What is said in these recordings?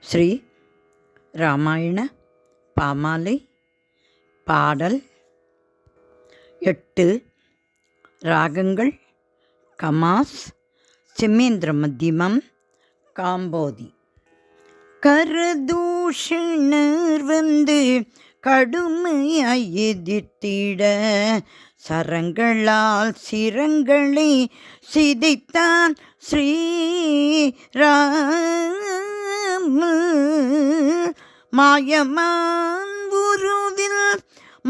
ஸ்ரீ ராமாயண பாமாலை பாடல் 8. ராகங்கள் கமாஸ், சிம்மேந்திர மத்தியமம், காம்போதி. கரதூஷணர் வந்து கடுமையாய் எதிர்த்திட சரங்களால் சிரங்களை சிதைத்தான் ஸ்ரீராம. மாயமான் உருவில்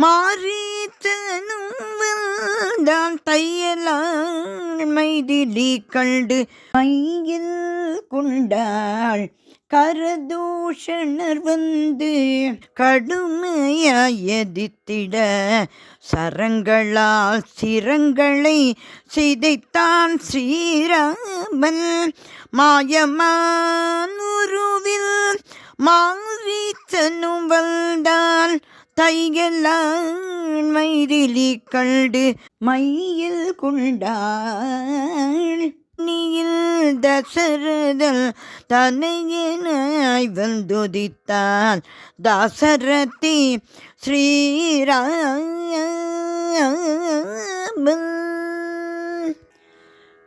மாரீத்தனும் வந்தான் தையலாள் மைதிலி கண்டு மையில் கொண்டாள். கரதூஷணர் வந்து கடுமையாய் எதிர்த்திட சரங்களால் சிரங்களை சிதைத்தான் ஸ்ரீராமன். மாயமான் உருவில் மாரீத்தனும் வந்தான் தையலாள் மைதிலி கண்டு மையில் கொண்டாள். நீயில் தசரதல் தனையனாய் வந்துதித்தான் தாசரதி ஸ்ரீராமன்.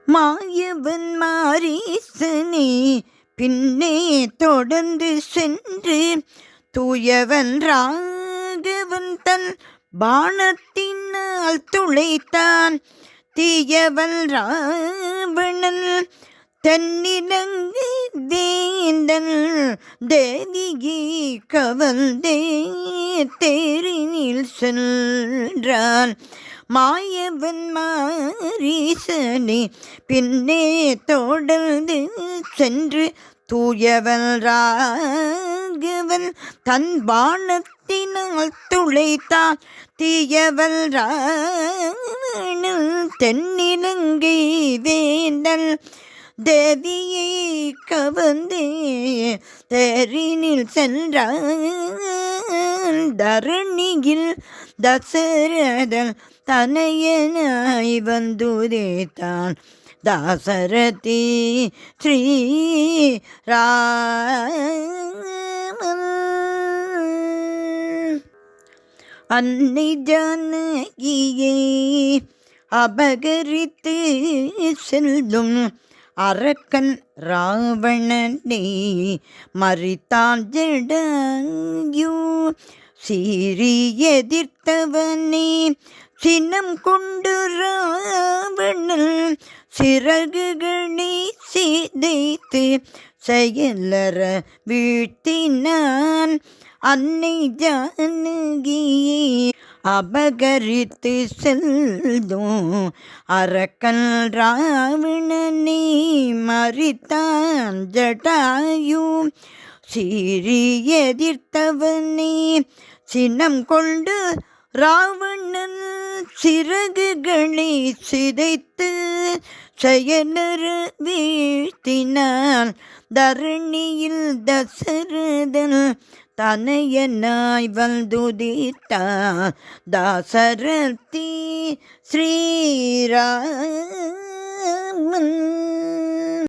மாயவன் மாரீசனே பின்னே தொடர்ந்து சென்று தூயவன் ராகவன் தன் பாணத்தினால் துளைத்தான். தீயவன் ராவணன் தென்னிலங்கை வேந்தன் தேவியை கவர்ந்தே தேரினில் சென்றான். மாயவன் மாரீசனே பின்னே தொடர்ந்து சென்று தூயவன் ராகவன் தன் பாணத்தினால் துளைத்தான். தீயவன் ராவணன் தென்னிலங்கை வேந்தன் தேவியை கவர்ந்தே தேரினில் சென்றான். தரணியில் தசரதன் தனையனாய் வந்துதைத்தான் தாசரதி ஸ்ரீராமன். அன்னை ஜானகியை அபகரித்து செல்லும் அரக்கன் ராவணனை மறித்தான் ஜடாயு. சீறி எதிர்த்தவனே சினம் கொண்டு ராவணன் சிறகுகளை சிதைத்து செயலற வீழ்த்தினான். அன்னை ஜானகியை அபகரித்து செல்லும் அரக்கன் ராவணனை மறித்தான் ஜடாயு. சீறி எதிர்த்தவனே சினம் கொண்டு ராவணன் சிறகுகளை சிதைத்து செயலற வீழ்த்தினான். தரணியில் தசரதன் தனையனாய் வந்துதித்தான் தாசரதி ஸ்ரீராமன்.